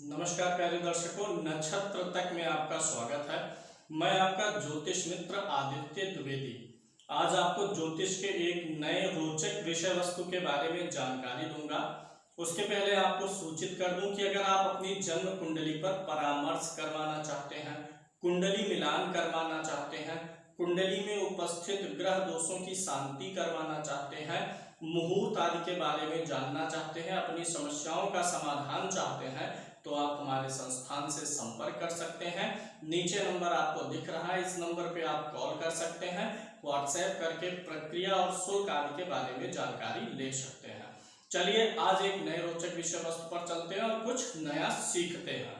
नमस्कार प्यारे दर्शकों, नक्षत्र तक में आपका स्वागत है। मैं आपका ज्योतिष मित्र आदित्य द्विवेदी आज आपको ज्योतिष के एक नए रोचक विषय वस्तु के बारे में जानकारी दूंगा। उसके पहले आपको सूचित कर दूं कि अगर आप अपनी जन्म कुंडली पर परामर्श करवाना चाहते हैं, कुंडली मिलान करवाना चाहते हैं, कुंडली में उपस्थित ग्रह दोषों की शांति करवाना चाहते हैं, मुहूर्त आदि के बारे में जानना चाहते हैं, अपनी समस्याओं का समाधान चाहते हैं, तो आप हमारे संस्थान से संपर्क कर सकते हैं। नीचे नंबर आपको दिख रहा है, इस नंबर पे आप कॉल कर सकते हैं, व्हाट्सएप करके प्रक्रिया और शुल्क आदि के बारे में जानकारी ले सकते हैं। चलिए आज एक नए रोचक विषय वस्तु पर चलते हैं और कुछ नया सीखते हैं।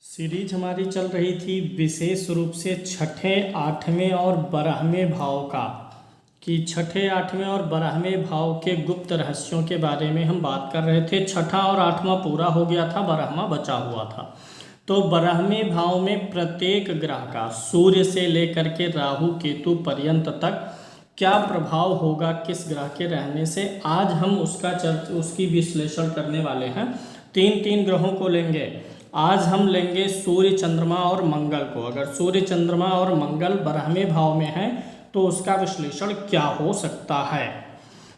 सीरीज हमारी चल रही थी विशेष रूप से छठे, आठवें और 12वें भाव का, कि छठे, आठवें और 12वें भाव के गुप्त रहस्यों के बारे में हम बात कर रहे थे। छठा और आठवां पूरा हो गया था, 12वां बचा हुआ था। तो 12वें भाव में प्रत्येक ग्रह का सूर्य से लेकर के राहु केतु पर्यंत तक क्या प्रभाव होगा किस ग्रह के रहने से, आज हम उसकी विश्लेषण करने वाले हैं। तीन ग्रहों को लेंगे। आज हम लेंगे सूर्य, चंद्रमा और मंगल को। अगर सूर्य, चंद्रमा और मंगल 12वें भाव में है तो उसका विश्लेषण क्या हो सकता है।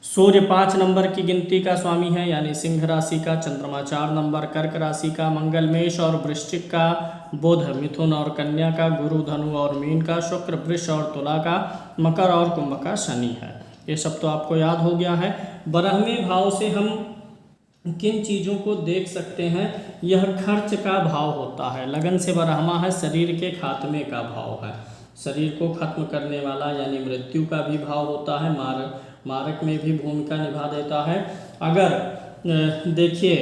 सूर्य 5 नंबर की गिनती का स्वामी है, यानी सिंह राशि का, चंद्रमा 4 नंबर कर्क राशि का, मंगल मेष और वृश्चिक का, बुध मिथुन और कन्या का, गुरु धनु और मीन का, शुक्र वृष और तुला का, मकर और कुंभ का शनि है। ये सब तो आपको याद हो गया है। 12वें भाव से हम किन चीज़ों को देख सकते हैं, यह खर्च का भाव होता है। लगन से 12वां है, शरीर के खात्मे का भाव है, शरीर को खत्म करने वाला यानी मृत्यु का भी भाव होता है, मारक में भी भूमिका निभा देता है। अगर देखिए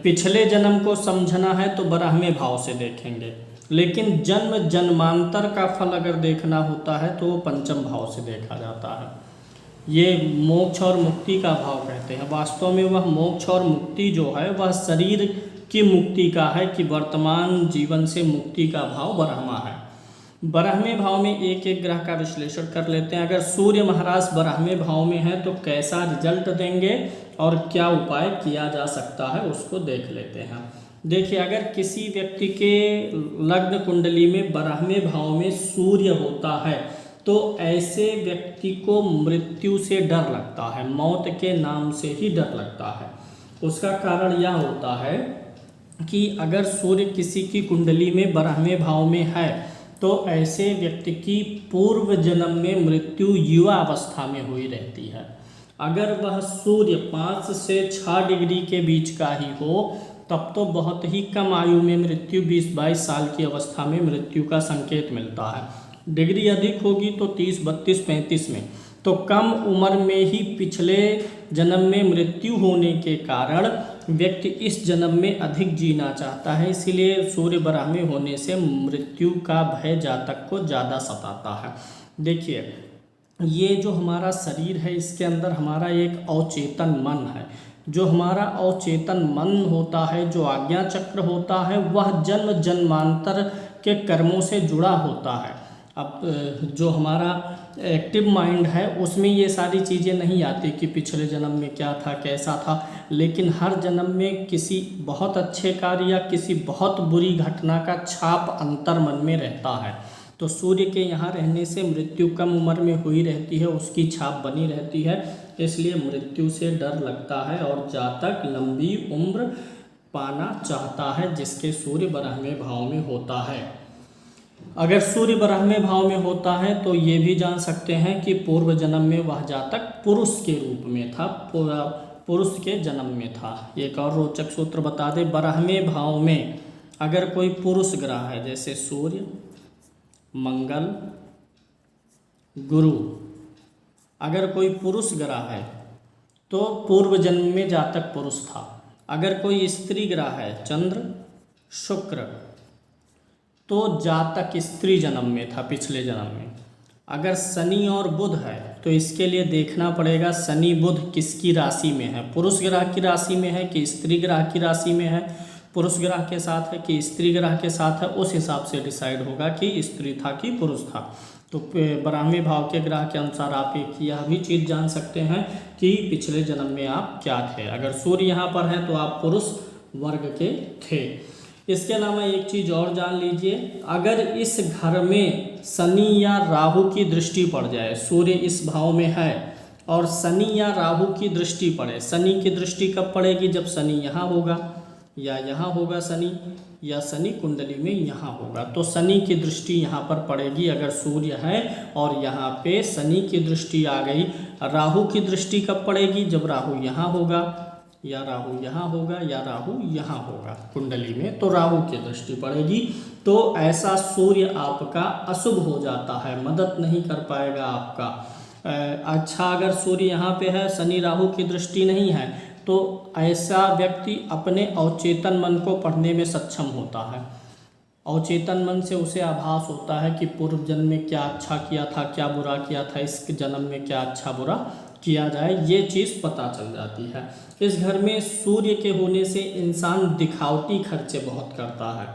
पिछले जन्म को समझना है तो 12वें भाव से देखेंगे, लेकिन जन्म जन्मांतर का फल अगर देखना होता है तो वो 5म भाव से देखा जाता है। ये मोक्ष और मुक्ति का भाव कहते हैं। वास्तव में वह मोक्ष और मुक्ति जो है वह शरीर की मुक्ति का है, कि वर्तमान जीवन से मुक्ति का भाव 12वां है। 12वें भाव में एक एक ग्रह का विश्लेषण कर लेते हैं। अगर सूर्य महाराज 12वें भाव में है तो कैसा रिजल्ट देंगे और क्या उपाय किया जा सकता है उसको देख लेते हैं। देखिए, अगर किसी व्यक्ति के लग्न कुंडली में 12वें भाव में सूर्य होता है तो ऐसे व्यक्ति को मृत्यु से डर लगता है, मौत के नाम से ही डर लगता है। उसका कारण यह होता है कि अगर सूर्य किसी की कुंडली में 12वें भाव में है तो ऐसे व्यक्ति की पूर्व जन्म में मृत्यु युवा अवस्था में हुई रहती है। अगर वह सूर्य 5 से 6 डिग्री के बीच का ही हो तब तो बहुत ही कम आयु में मृत्यु, 20-22 साल की अवस्था में मृत्यु का संकेत मिलता है। डिग्री अधिक होगी तो 30, 32, 35 में, तो कम उम्र में ही पिछले जन्म में मृत्यु होने के कारण व्यक्ति इस जन्म में अधिक जीना चाहता है। इसीलिए सूर्य 12वें होने से मृत्यु का भय जातक को ज़्यादा सताता है। देखिए, ये जो हमारा शरीर है इसके अंदर हमारा एक अवचेतन मन है। जो हमारा अवचेतन मन होता है, जो आज्ञा चक्र होता है, वह जन्म जन्मांतर के कर्मों से जुड़ा होता है। अब जो हमारा एक्टिव माइंड है उसमें ये सारी चीज़ें नहीं आती कि पिछले जन्म में क्या था, कैसा था, लेकिन हर जन्म में किसी बहुत अच्छे कार्य या किसी बहुत बुरी घटना का छाप अंतर मन में रहता है। तो सूर्य के यहाँ रहने से मृत्यु कम उम्र में हुई रहती है, उसकी छाप बनी रहती है, इसलिए मृत्यु से डर लगता है और जातक लंबी उम्र पाना चाहता है जिसके सूर्य 12वें भाव में होता है। अगर सूर्य 12वें भाव में होता है तो ये भी जान सकते हैं कि पूर्व जन्म में वह जातक पुरुष के रूप में था, पुरुष के जन्म में था। एक और रोचक सूत्र बता दें, 12वें भाव में अगर कोई पुरुष ग्रह है, जैसे सूर्य, मंगल, गुरु, अगर कोई पुरुष ग्रह है तो पूर्व जन्म में जातक पुरुष था। अगर कोई स्त्री ग्रह है, चंद्र, शुक्र, तो जातक स्त्री जन्म में था पिछले जन्म में। अगर शनि और बुध है तो इसके लिए देखना पड़ेगा शनि बुध किसकी राशि में है, पुरुष ग्रह की राशि में है कि स्त्री ग्रह की राशि में है, पुरुष ग्रह के साथ है कि स्त्री ग्रह के साथ है, उस हिसाब से डिसाइड होगा कि स्त्री था कि पुरुष था। तो 12वें भाव के ग्रह के अनुसार आप एक यह भी चीज़ जान सकते हैं कि पिछले जन्म में आप क्या थे। अगर सूर्य यहाँ पर है तो आप पुरुष वर्ग के थे। इसके अलावा एक चीज़ और जान लीजिए, अगर इस घर में शनि या राहु की दृष्टि पड़ जाए, सूर्य इस भाव में है और शनि या राहु की दृष्टि पड़े, शनि की दृष्टि कब पड़ेगी? जब शनि यहाँ होगा या यहाँ होगा शनि, या शनि कुंडली में यहाँ होगा, तो शनि की दृष्टि यहाँ पर पड़ेगी। अगर सूर्य है और यहाँ पे शनि की दृष्टि आ गई। राहु की दृष्टि कब पड़ेगी? जब राहु यहाँ होगा या राहु यहाँ होगा या राहु यहाँ होगा कुंडली में, तो राहु की दृष्टि पड़ेगी। तो ऐसा सूर्य आपका अशुभ हो जाता है, मदद नहीं कर पाएगा आपका। अच्छा, अगर सूर्य यहाँ पे है, शनि राहु की दृष्टि नहीं है, तो ऐसा व्यक्ति अपने अवचेतन मन को पढ़ने में सक्षम होता है। अवचेतन मन से उसे आभास होता है कि पूर्व जन्म में क्या अच्छा किया था, क्या बुरा किया था, इस जन्म में क्या अच्छा बुरा किया जाए, ये चीज़ पता चल जाती है। इस घर में सूर्य के होने से इंसान दिखावटी खर्चे बहुत करता है,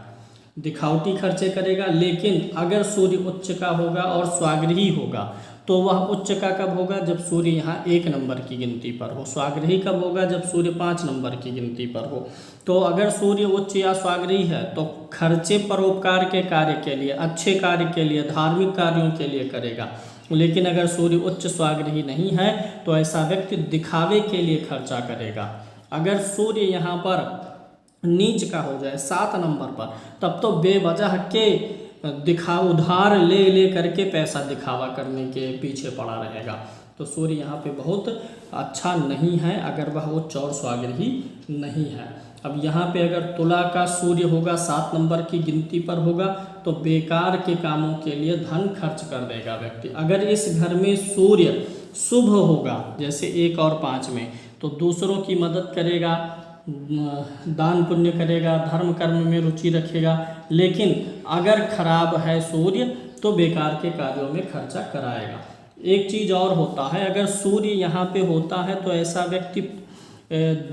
दिखावटी खर्चे करेगा। लेकिन अगर सूर्य उच्च का होगा और स्वाग्रही होगा, तो वह उच्च का कब होगा? जब सूर्य यहाँ 1 नंबर की गिनती पर हो। स्वाग्रही कब होगा? जब सूर्य 5 नंबर की गिनती पर हो। तो अगर सूर्य उच्च या स्वाग्रही है तो खर्चे परोपकार के कार्य के लिए, अच्छे कार्य के लिए, धार्मिक कार्यों के लिए करेगा। लेकिन अगर सूर्य उच्च स्वाग्रही नहीं है तो ऐसा व्यक्ति दिखावे के लिए खर्चा करेगा। अगर सूर्य यहाँ पर नीच का हो जाए 7 नंबर पर, तब तो बेवजह के उधार ले करके पैसा दिखावा करने के पीछे पड़ा रहेगा। तो सूर्य यहाँ पे बहुत अच्छा नहीं है अगर वह उच्च और स्वाग्रही नहीं है। अब यहाँ पे अगर तुला का सूर्य होगा, 7 नंबर की गिनती पर होगा, तो बेकार के कामों के लिए धन खर्च कर देगा व्यक्ति। अगर इस घर में सूर्य शुभ होगा, जैसे 1 और 5 में, तो दूसरों की मदद करेगा, दान पुण्य करेगा, धर्म कर्म में रुचि रखेगा। लेकिन अगर खराब है सूर्य तो बेकार के कार्यों में खर्चा कराएगा। एक चीज़ और होता है, अगर सूर्य यहाँ पे होता है तो ऐसा व्यक्ति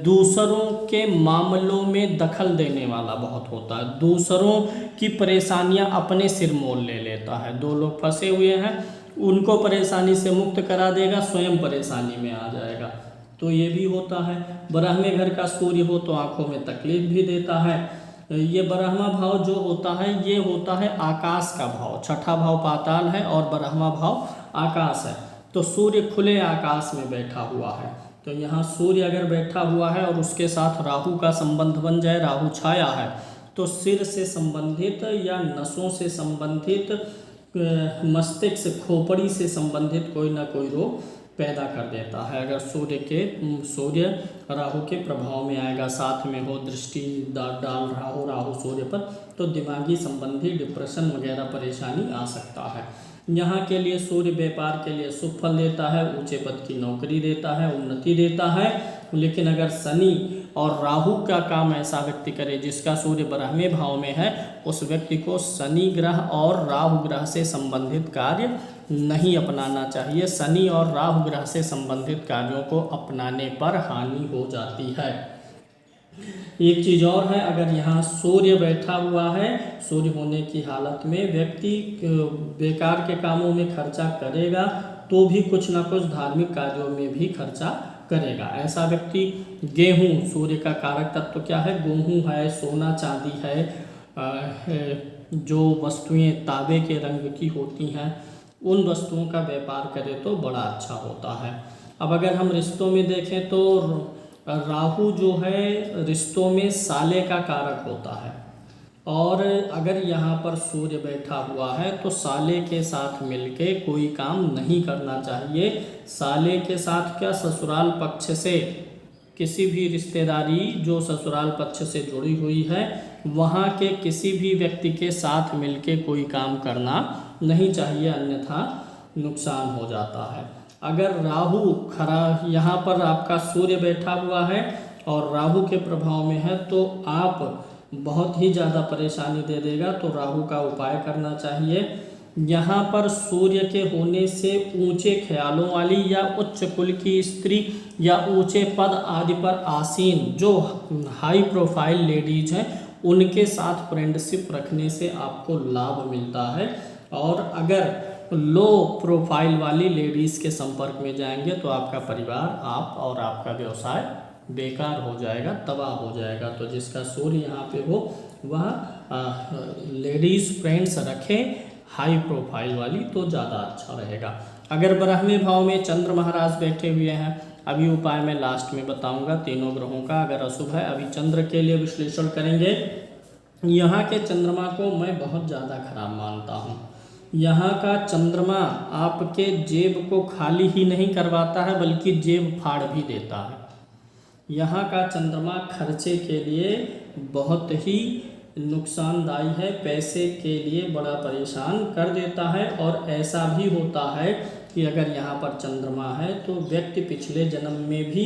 दूसरों के मामलों में दखल देने वाला बहुत होता है, दूसरों की परेशानियां अपने सिर मोल ले लेता है। 2 लोग फंसे हुए हैं, उनको परेशानी से मुक्त करा देगा, स्वयं परेशानी में आ जाएगा, तो ये भी होता है। 12वें घर का सूर्य हो तो आंखों में तकलीफ भी देता है। ये 12वां भाव जो होता है ये होता है आकाश का भाव। 6ठा भाव पाताल है और 12वां भाव आकाश है। तो सूर्य खुले आकाश में बैठा हुआ है, तो यहाँ सूर्य अगर बैठा हुआ है और उसके साथ राहु का संबंध बन जाए, राहु छाया है, तो सिर से संबंधित या नसों से संबंधित, मस्तिष्क खोपड़ी से संबंधित कोई ना कोई रोग पैदा कर देता है। अगर सूर्य राहु के प्रभाव में आएगा, साथ में हो, दृष्टि डाल रहा हो राहु सूर्य पर, तो दिमागी संबंधी डिप्रेशन वगैरह परेशानी आ सकता है। यहाँ के लिए सूर्य व्यापार के लिए शुभ फल देता है, ऊंचे पद की नौकरी देता है, उन्नति देता है। लेकिन अगर शनि और राहु का काम ऐसा व्यक्ति करे जिसका सूर्य 12वें भाव में है, उस व्यक्ति को शनि ग्रह और राहु ग्रह से संबंधित कार्य नहीं अपनाना चाहिए। शनि और राहु ग्रह से संबंधित कार्यों को अपनाने पर हानि हो जाती है। एक चीज़ और है, अगर यहाँ सूर्य बैठा हुआ है, सूर्य होने की हालत में व्यक्ति बेकार के कामों में खर्चा करेगा तो भी कुछ ना कुछ धार्मिक कार्यों में भी खर्चा करेगा। ऐसा व्यक्ति गेहूँ, सूर्य का कारक तत्व क्या है? गेहूँ है, सोना चांदी है, जो वस्तुएं तांबे के रंग की होती हैं, उन वस्तुओं का व्यापार करे तो बड़ा अच्छा होता है। अब अगर हम रिश्तों में देखें तो राहु जो है रिश्तों में साले का कारक होता है, और अगर यहाँ पर सूर्य बैठा हुआ है तो साले के साथ मिलके कोई काम नहीं करना चाहिए। साले के साथ क्या, ससुराल पक्ष से किसी भी रिश्तेदारी जो ससुराल पक्ष से जुड़ी हुई है, वहाँ के किसी भी व्यक्ति के साथ मिलके कोई काम करना नहीं चाहिए, अन्यथा नुकसान हो जाता है। अगर राहु यहाँ पर आपका सूर्य बैठा हुआ है और राहु के प्रभाव में है तो आप बहुत ही ज़्यादा परेशानी दे देगा, तो राहु का उपाय करना चाहिए। यहाँ पर सूर्य के होने से ऊंचे ख्यालों वाली या उच्च कुल की स्त्री या ऊंचे पद आदि पर आसीन जो हाई प्रोफाइल लेडीज हैं, उनके साथ फ्रेंडशिप रखने से आपको लाभ मिलता है। और अगर लो प्रोफाइल वाली लेडीज़ के संपर्क में जाएंगे तो आपका परिवार, आप और आपका व्यवसाय बेकार हो जाएगा, तबाह हो जाएगा। तो जिसका सूर्य यहाँ पे हो वह लेडीज़ फ्रेंड्स रखें हाई प्रोफाइल वाली, तो ज़्यादा अच्छा रहेगा। अगर ब्राह्मी भाव में चंद्र महाराज बैठे हुए हैं, अभी उपाय मैं लास्ट में बताऊंगा तीनों ग्रहों का, अगर अशुभ है। अभी चंद्र के लिए विश्लेषण करेंगे। यहाँ के चंद्रमा को मैं बहुत ज़्यादा खराब मानता हूँ। यहाँ का चंद्रमा आपके जेब को खाली ही नहीं करवाता है, बल्कि जेब फाड़ भी देता है। यहाँ का चंद्रमा खर्चे के लिए बहुत ही नुकसानदायी है, पैसे के लिए बड़ा परेशान कर देता है। और ऐसा भी होता है कि अगर यहाँ पर चंद्रमा है तो व्यक्ति पिछले जन्म में भी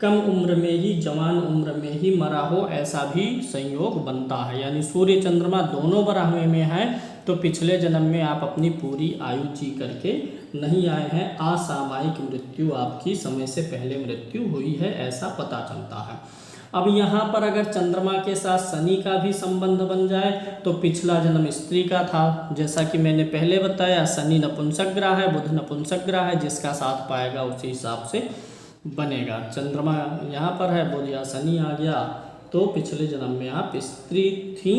कम उम्र में ही, जवान उम्र में ही मरा हो, ऐसा भी संयोग बनता है। यानी सूर्य चंद्रमा दोनों ब्राह्मण में है तो पिछले जन्म में आप अपनी पूरी आयु जी करके नहीं आए हैं, असामयिक मृत्यु, आपकी समय से पहले मृत्यु हुई है, ऐसा पता चलता है। अब यहाँ पर अगर चंद्रमा के साथ शनि का भी संबंध बन जाए तो पिछला जन्म स्त्री का था, जैसा कि मैंने पहले बताया। शनि नपुंसक ग्रह है, बुध नपुंसक ग्रह है, जिसका साथ पाएगा उसी हिसाब से बनेगा। चंद्रमा यहाँ पर है, बुध या शनि आ गया तो पिछले जन्म में आप स्त्री थी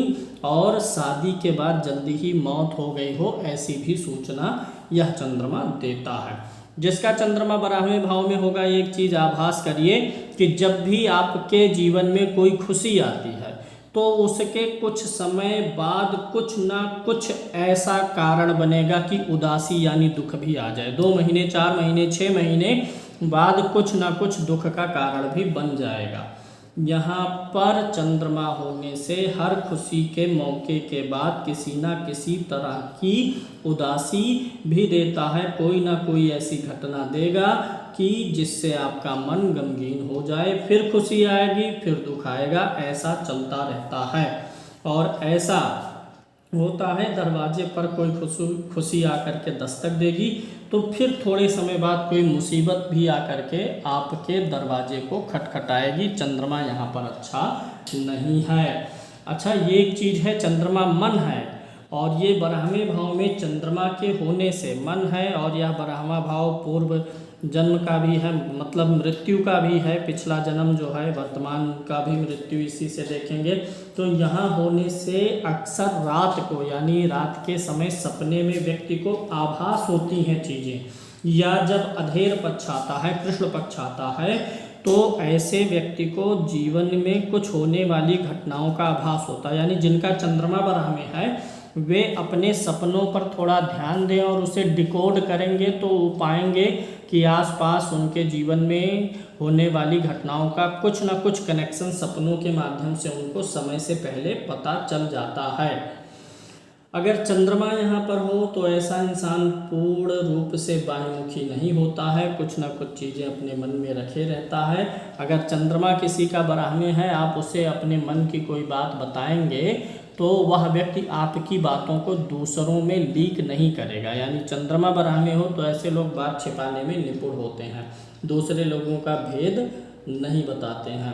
और शादी के बाद जल्दी ही मौत हो गई हो, ऐसी भी सूचना यह चंद्रमा देता है। जिसका चंद्रमा ब्राह्मी भाव में होगा, एक चीज़ आभास करिए कि जब भी आपके जीवन में कोई खुशी आती है तो उसके कुछ समय बाद कुछ ना कुछ ऐसा कारण बनेगा कि उदासी यानी दुख भी आ जाए। 2 महीने, 4 महीने, 6 महीने बाद कुछ ना कुछ दुख का कारण भी बन जाएगा। यहाँ पर चंद्रमा होने से हर खुशी के मौके के बाद किसी ना किसी तरह की उदासी भी देता है। कोई ना कोई ऐसी घटना देगा कि जिससे आपका मन गमगीन हो जाए, फिर खुशी आएगी, फिर दुख आएगा, ऐसा चलता रहता है। और ऐसा होता है दरवाजे पर कोई खुशी आकर के दस्तक देगी तो फिर थोड़े समय बाद कोई मुसीबत भी आकर के आपके दरवाजे को खटखटाएगी। चंद्रमा यहाँ पर अच्छा नहीं है। अच्छा, ये एक चीज़ है, चंद्रमा मन है और ये ब्राह्मी भाव में चंद्रमा के होने से मन है, और यह ब्राह्मा भाव पूर्व जन्म का भी है, मतलब मृत्यु का भी है। पिछला जन्म जो है, वर्तमान का भी मृत्यु इसी से देखेंगे। तो यहाँ होने से अक्सर रात को, यानी रात के समय सपने में व्यक्ति को आभास होती हैं चीज़ें, या जब अधेर पक्ष आता है, कृष्ण पक्ष आता है, तो ऐसे व्यक्ति को जीवन में कुछ होने वाली घटनाओं का आभास होता है। यानी जिनका चंद्रमा ब्राह्मी में है वे अपने सपनों पर थोड़ा ध्यान दें और उसे डिकोड करेंगे तो पाएंगे कि आसपास उनके जीवन में होने वाली घटनाओं का कुछ ना कुछ कनेक्शन सपनों के माध्यम से उनको समय से पहले पता चल जाता है। अगर चंद्रमा यहाँ पर हो तो ऐसा इंसान पूर्ण रूप से बाह्यमुखी नहीं होता है, कुछ ना कुछ चीज़ें अपने मन में रखे रहता है। अगर चंद्रमा किसी का ब्राह्मी है, आप उसे अपने मन की कोई बात बताएंगे तो वह व्यक्ति आपकी बातों को दूसरों में लीक नहीं करेगा। यानी चंद्रमा ब्राह्मी हो तो ऐसे लोग बात छिपाने में निपुण होते हैं, दूसरे लोगों का भेद नहीं बताते हैं।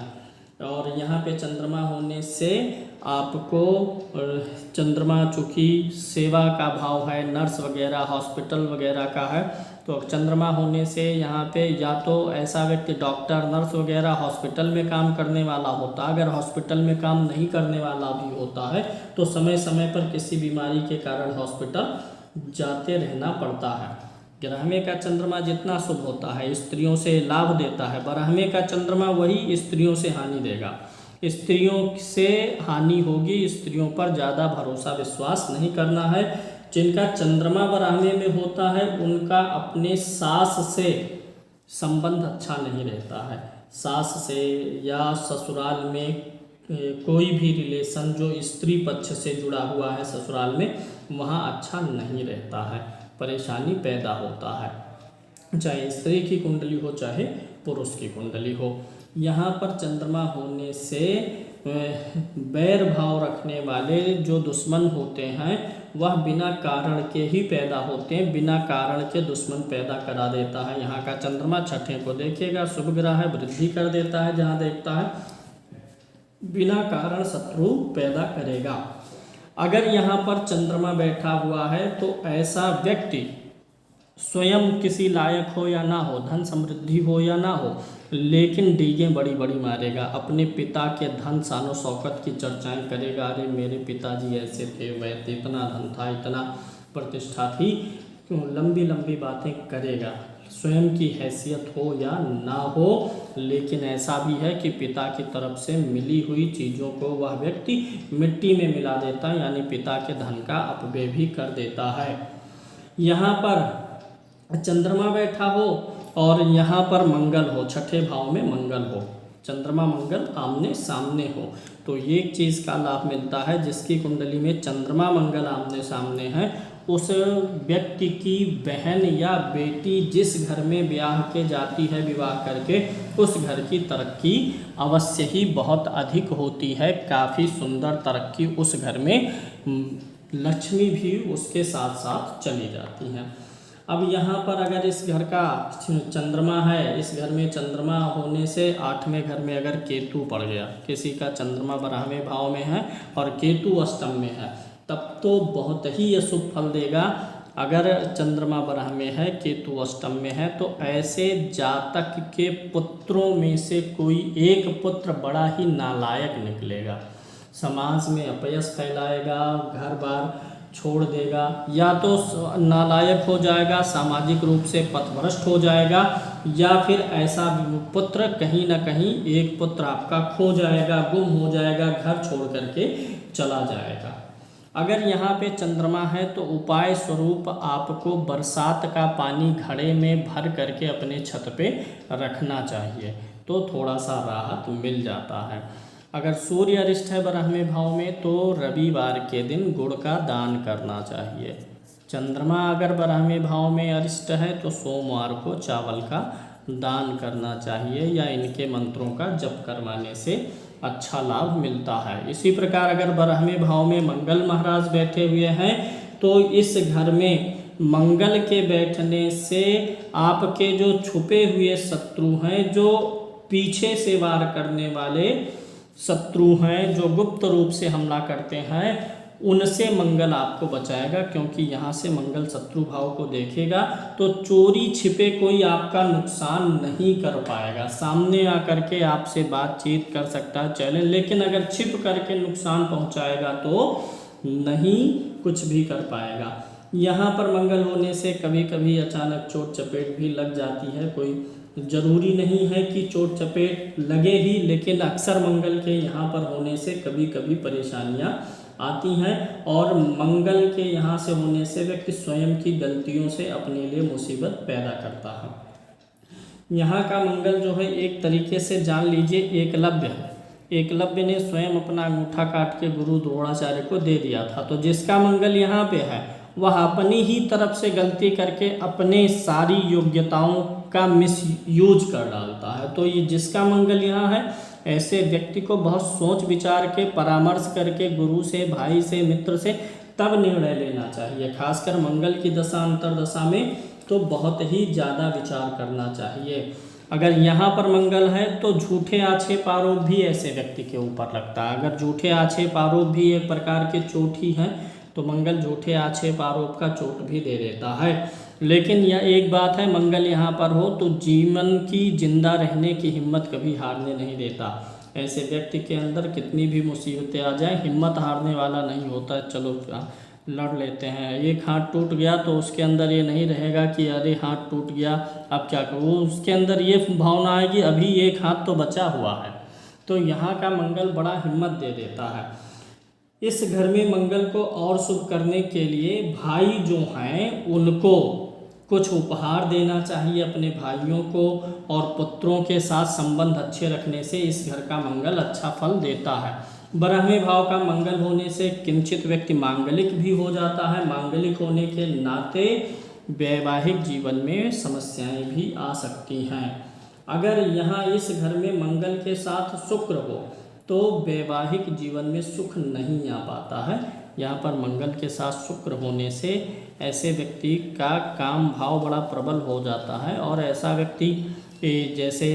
और यहाँ पे चंद्रमा होने से आपको, चंद्रमा चूँकि सेवा का भाव है, नर्स वगैरह, हॉस्पिटल वगैरह का है, तो चंद्रमा होने से यहाँ पे या तो ऐसा व्यक्ति डॉक्टर, नर्स वगैरह हॉस्पिटल में काम करने वाला होता है। अगर हॉस्पिटल में काम नहीं करने वाला भी होता है तो समय समय पर किसी बीमारी के कारण हॉस्पिटल जाते रहना पड़ता है। ग्रहमे का चंद्रमा जितना शुभ होता है, स्त्रियों से लाभ देता है, ब्राह्मे का चंद्रमा वही स्त्रियों से हानि देगा। स्त्रियों से हानि होगी, स्त्रियों पर ज़्यादा भरोसा विश्वास नहीं करना है। जिनका चंद्रमा ब्राह्मी में होता है उनका अपने सास से संबंध अच्छा नहीं रहता है। सास से या ससुराल में कोई भी रिलेशन जो स्त्री पक्ष से जुड़ा हुआ है ससुराल में, वहाँ अच्छा नहीं रहता है, परेशानी पैदा होता है, चाहे स्त्री की कुंडली हो चाहे पुरुष की कुंडली हो। यहाँ पर चंद्रमा होने से बैर भाव रखने वाले जो दुश्मन होते हैं वह बिना कारण के ही पैदा होते हैं, बिना कारण के दुश्मन पैदा करा देता है। यहाँ का चंद्रमा छठे को देखेगा, शुभ ग्रह है, वृद्धि कर देता है, जहाँ देखता है बिना कारण शत्रु पैदा करेगा। अगर यहाँ पर चंद्रमा बैठा हुआ है तो ऐसा व्यक्ति स्वयं किसी लायक हो या ना हो, धन समृद्धि हो या ना हो, लेकिन डींगें बड़ी बड़ी मारेगा, अपने पिता के धन शानो शौकत की चर्चाएं करेगा। अरे मेरे पिताजी ऐसे थे, वह थे, इतना धन था, इतना प्रतिष्ठा थी, लंबी लंबी बातें करेगा, स्वयं की हैसियत हो या ना हो। लेकिन ऐसा भी है कि पिता की तरफ से मिली हुई चीज़ों को वह व्यक्ति मिट्टी में मिला देता है, यानी पिता के धन का अपव्यय भी कर देता है। यहाँ पर चंद्रमा बैठा हो और यहाँ पर मंगल हो, छठे भाव में मंगल हो, चंद्रमा मंगल आमने सामने हो, तो ये एक चीज़ का लाभ मिलता है। जिसकी कुंडली में चंद्रमा मंगल आमने सामने है, उस व्यक्ति की बहन या बेटी जिस घर में ब्याह के जाती है विवाह करके, उस घर की तरक्की अवश्य ही बहुत अधिक होती है, काफ़ी सुंदर तरक्की उस घर में, लक्ष्मी भी उसके साथ साथ चली जाती हैं। अब यहाँ पर अगर इस घर का चंद्रमा है, इस घर में चंद्रमा होने से 8वें घर में अगर केतु पड़ गया, किसी का चंद्रमा 12वें भाव में है और केतु अष्टम में है, तब तो बहुत ही अशुभ फल देगा। अगर चंद्रमा 12 में है, केतु अष्टम में है, तो ऐसे जातक के पुत्रों में से कोई एक पुत्र बड़ा ही नालायक निकलेगा, समाज में अपयश फैलाएगा, घर बार छोड़ देगा, या तो नालायक हो जाएगा, सामाजिक रूप से पथभ्रष्ट हो जाएगा, या फिर ऐसा पुत्र कहीं ना कहीं एक पुत्र आपका खो जाएगा, गुम हो जाएगा, घर छोड़ करके चला जाएगा। अगर यहाँ पे चंद्रमा है तो उपाय स्वरूप आपको बरसात का पानी घड़े में भर करके अपने छत पे रखना चाहिए, तो थोड़ा सा राहत मिल जाता है। अगर सूर्य अरिष्ट है 12वें भाव में, तो रविवार के दिन गुड़ का दान करना चाहिए। चंद्रमा अगर 12वें भाव में अरिष्ट है तो सोमवार को चावल का दान करना चाहिए, या इनके मंत्रों का जप करवाने से अच्छा लाभ मिलता है। इसी प्रकार अगर 12वें भाव में मंगल महाराज बैठे हुए हैं, तो इस घर में मंगल के बैठने से आपके जो छुपे हुए शत्रु हैं, जो पीछे से वार करने वाले शत्रु हैं, जो गुप्त रूप से हमला करते हैं, उनसे मंगल आपको बचाएगा, क्योंकि यहाँ से मंगल शत्रु भाव को देखेगा, तो चोरी छिपे कोई आपका नुकसान नहीं कर पाएगा। सामने आकर के आपसे बातचीत कर सकता है, चैलेंज, लेकिन अगर छिप करके नुकसान पहुँचाएगा तो नहीं कुछ भी कर पाएगा। यहाँ पर मंगल होने से कभी कभी अचानक चोट चपेट भी लग जाती है, कोई जरूरी नहीं है कि चोट चपेट लगे ही, लेकिन अक्सर मंगल के यहाँ पर होने से कभी कभी परेशानियाँ आती हैं, और मंगल के यहाँ से होने से व्यक्ति स्वयं की गलतियों से अपने लिए मुसीबत पैदा करता है। यहाँ का मंगल जो है एक तरीके से जान लीजिए एकलव्य है, एकलव्य ने स्वयं अपना अंगूठा काट के गुरु द्रोणाचार्य को दे दिया था, तो जिसका मंगल यहाँ पे है वह अपनी ही तरफ से गलती करके अपने सारी योग्यताओं का मिसयूज कर डालता है। तो ये जिसका मंगल यहाँ है, ऐसे व्यक्ति को बहुत सोच विचार के, परामर्श करके, गुरु से, भाई से, मित्र से तब निर्णय लेना चाहिए। खासकर मंगल की दशा अंतरदशा में तो बहुत ही ज़्यादा विचार करना चाहिए। अगर यहाँ पर मंगल है तो झूठे आक्षेप आरोप भी ऐसे व्यक्ति के ऊपर लगता है। अगर झूठे आक्षेप आरोप भी एक प्रकार के चोट ही हैं, तो मंगल झूठे आक्षेप आरोप का चोट भी दे देता है। लेकिन यह एक बात है, मंगल यहाँ पर हो तो जीवन की जिंदा रहने की हिम्मत कभी हारने नहीं देता। ऐसे व्यक्ति के अंदर कितनी भी मुसीबतें आ जाए, हिम्मत हारने वाला नहीं होता। चलो लड़ लेते हैं, एक हाथ टूट गया तो उसके अंदर ये नहीं रहेगा कि अरे हाथ टूट गया अब क्या करूँ, उसके अंदर ये भावना आएगी अभी एक हाथ तो बचा हुआ है। तो यहाँ का मंगल बड़ा हिम्मत दे देता है। इस घर में मंगल को और शुभ करने के लिए भाई जो हैं उनको कुछ उपहार देना चाहिए अपने भाइयों को, और पुत्रों के साथ संबंध अच्छे रखने से इस घर का मंगल अच्छा फल देता है। 12वें भाव का मंगल होने से किंचित व्यक्ति मांगलिक भी हो जाता है। मांगलिक होने के नाते वैवाहिक जीवन में समस्याएं भी आ सकती हैं। अगर यहाँ इस घर में मंगल के साथ शुक्र हो तो वैवाहिक जीवन में सुख नहीं आ पाता है। यहाँ पर मंगल के साथ शुक्र होने से ऐसे व्यक्ति का काम भाव बड़ा प्रबल हो जाता है, और ऐसा व्यक्ति जैसे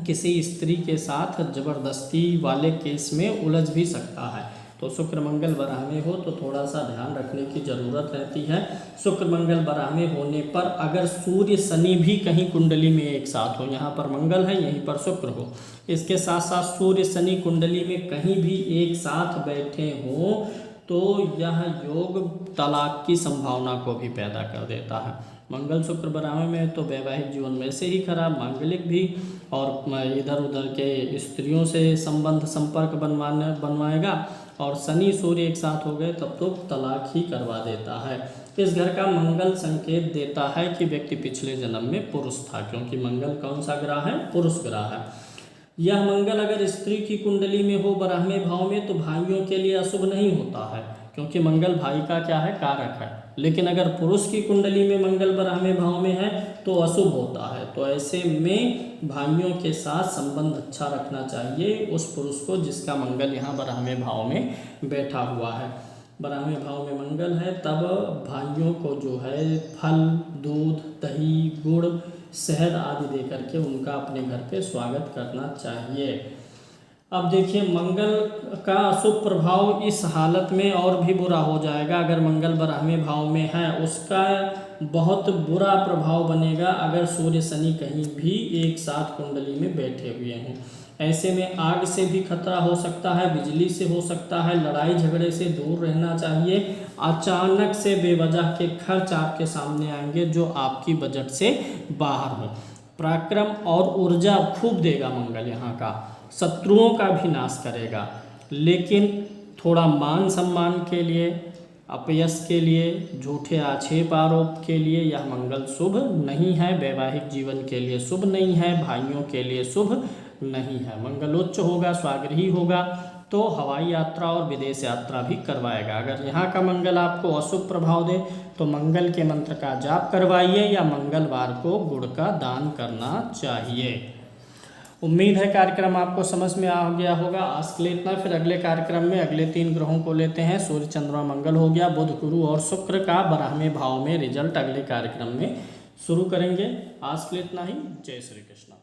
किसी स्त्री के साथ जबरदस्ती वाले केस में उलझ भी सकता है। तो तो शुक्र मंगल बराहमें हो तो थोड़ा सा ध्यान रखने की ज़रूरत रहती है। शुक्र मंगल बराहमें होने पर अगर सूर्य शनि भी कहीं कुंडली में एक साथ हो, यहाँ पर मंगल है यहीं पर शुक्र हो, इसके साथ साथ सूर्य शनि कुंडली में कहीं भी एक साथ बैठे हों तो यह योग तलाक की संभावना को भी पैदा कर देता है। मंगल शुक्र बराहमें में तो वैवाहिक जीवन वैसे ही खराब, मांगलिक भी, और इधर उधर के स्त्रियों से संबंध संपर्क बनवाएगा, और शनि सूर्य एक साथ हो गए तब तो तलाक ही करवा देता है। इस घर का मंगल संकेत देता है कि व्यक्ति पिछले जन्म में पुरुष था, क्योंकि मंगल कौन सा ग्रह है? पुरुष ग्रह है। यह मंगल अगर स्त्री की कुंडली में हो बराहमें भाव में तो भाइयों के लिए अशुभ नहीं होता है, क्योंकि मंगल भाई का क्या है? कारक है। लेकिन अगर पुरुष की कुंडली में मंगल बराहमें भाव में है तो अशुभ होता है। तो ऐसे में भाइयों के साथ संबंध अच्छा रखना चाहिए उस पुरुष को जिसका मंगल यहाँ बराहमें भाव में बैठा हुआ है। बराहमें भाव में मंगल है तब भाइयों को जो है फल, दूध, दही, गुड़, शहद आदि दे करके उनका अपने घर पे स्वागत करना चाहिए। अब देखिए, मंगल का अशुभ प्रभाव इस हालत में और भी बुरा हो जाएगा। अगर मंगल बराहमें भाव में है उसका बहुत बुरा प्रभाव बनेगा अगर सूर्य शनि कहीं भी एक साथ कुंडली में बैठे हुए हों। ऐसे में आग से भी खतरा हो सकता है, बिजली से हो सकता है, लड़ाई झगड़े से दूर रहना चाहिए। अचानक से बेवजह के खर्च आपके सामने आएंगे जो आपकी बजट से बाहर हो। पराक्रम और ऊर्जा खूब देगा मंगल यहाँ का, शत्रुओं का भी नाश करेगा, लेकिन थोड़ा मान सम्मान के लिए, अपयश के लिए, झूठे आक्षेप आरोप के लिए यह मंगल शुभ नहीं है। वैवाहिक जीवन के लिए शुभ नहीं है, भाइयों के लिए शुभ नहीं है। मंगल उच्च होगा, स्वागृही होगा तो हवाई यात्रा और विदेश यात्रा भी करवाएगा। अगर यहाँ का मंगल आपको अशुभ प्रभाव दे तो मंगल के मंत्र का जाप करवाइए या मंगलवार को गुड़ का दान करना चाहिए। उम्मीद है कार्यक्रम आपको समझ में आ गया होगा। आज के लिए इतना, फिर अगले कार्यक्रम में अगले 3 ग्रहों को लेते हैं। सूर्य, चंद्रमा, मंगल हो गया, बुध, गुरु और शुक्र का बराहमें भाव में रिजल्ट अगले कार्यक्रम में शुरू करेंगे। आज के लिए इतना ही। जय श्री कृष्ण।